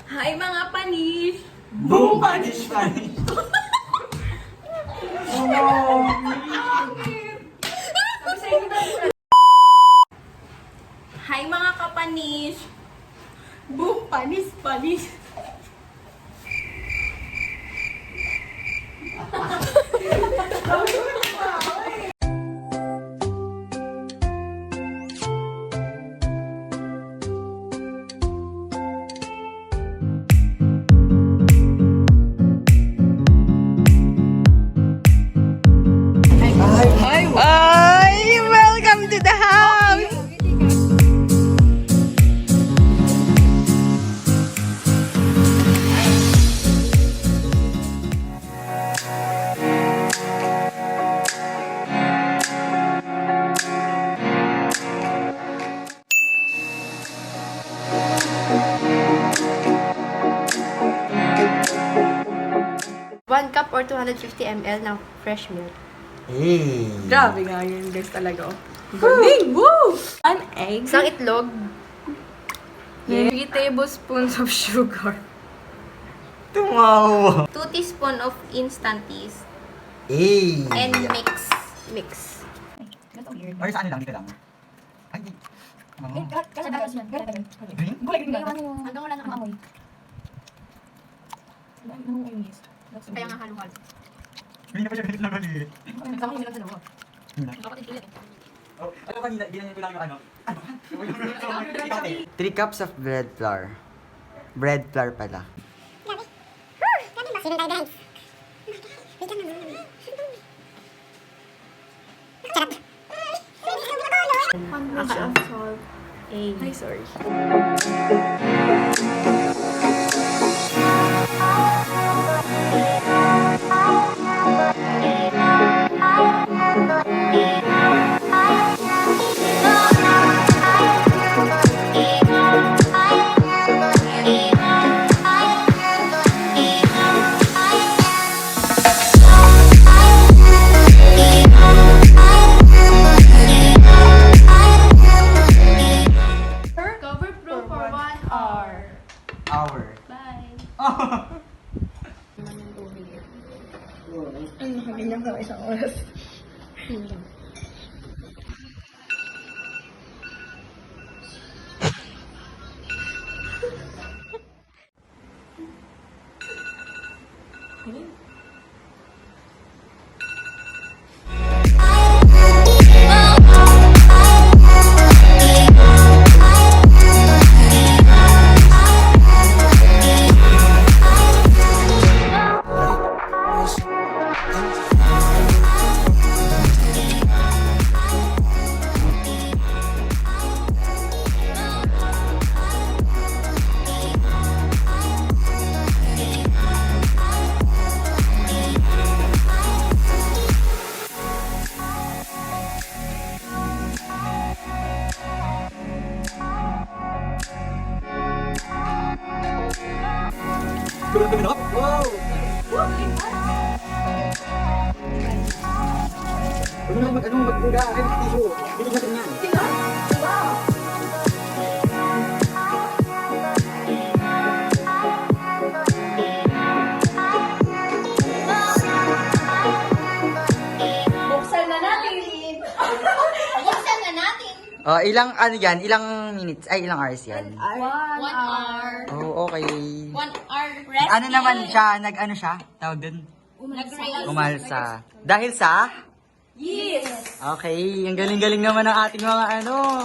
Hi mga Panish! Boom! Panish, Panish! Hi mga kapanish! Boom! Panis! Panis! Ay, welcome to the house! One cup or 250 ml ng fresh milk. Hey! Grabe nga yun guys talaga. Galing! Woo! An egg. Isang itlog. 3 tablespoons of sugar. Tumawa! 2 teaspoon of instant yeast. Hey! And mix. Mix. Or sa ano lang, dito lang. Ay, di. Green? Hanggang wala na kang amoy. Kaya nga halo-halo. Green na pa siya, green na mali. Nagsama kami lang sa loob. Kapatid ulit. Oh, ano kanina, ginanyan ko lang yung ano. 3 cups of bread flour. Bread flour pala. Sino tayo guys? One pinch of salt. Ay, sorry. Cover proof for 1 hour. Hour. Bye. Ay, nakaganyan ka isang oras. Tuminok? Wow! Ano mag-uga? Ay, tissue. Bilig natin yan. Buksan na natin. Buksan na natin. Oh, ilang ano yan? Ilang minutes? Ay, ilang hours yan? 1 hour. Oh, okay. 1 hour rest. Ano naman siya? Nag-ano siya? Tawag dun? Nag-raise. Umalsa. Dahil sa? Yes. Okay, ang galing-galing naman ng ating mga ano.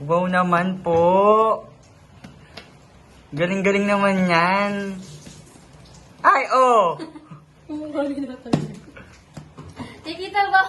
Wow naman po. Galing-galing naman yan. Ay, oh! Tikita ba?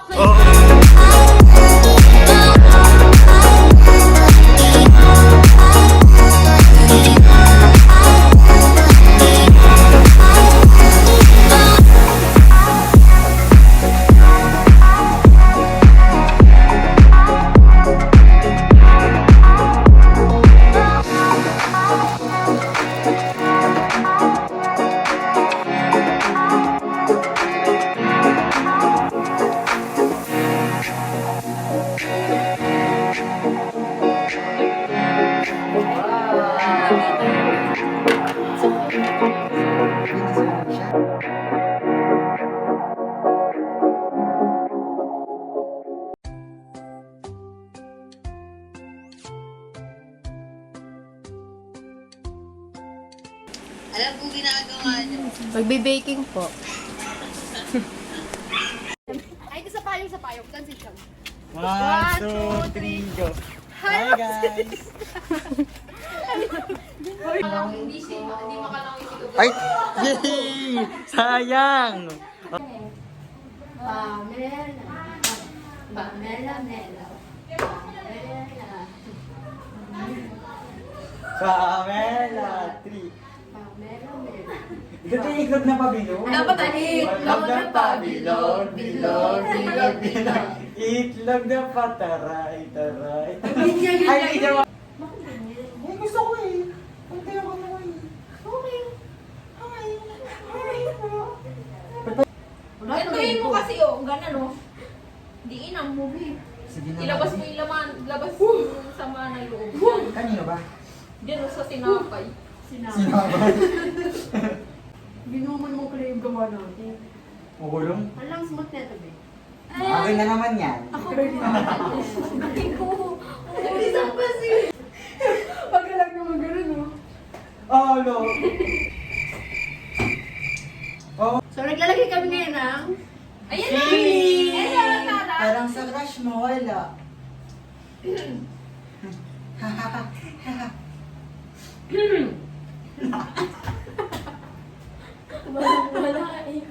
Alam kong ginagawa niyo. Magbe-baking po. Ay, ito sa payong. Transition. 1, 2, 3, go. Hi guys! Hindi makalangin ito. Ay! Yay! Sayang! Pamela. Pamela 3. Ito yung iklog na pabilog. Dapat ang Itlog na pabilog, bilog. Itlog na pataray. Ay, hindi naman. Ay, gusto ko eh. Ang tayo ko na eh. Okay. Gantuhin mo kasi ganun oh. Diin ang movie. Sige na. Ilabas mo yung laman, labas yung sama ng loob. Kanino ba? Diyan sa sinapay. Sinabay. Binuman mo pala yung gawa natin. Magulong? Alang smooth na ito, babe. Akin na naman yan. Hindi ko. Isang kasi. Pag alam naman gano'n, no? Oh, no. Oh. So, naglalagay kami ngayon ng... Ayan na! Hey! Ayan na! Parang sa crush mo, wala. Wala eh.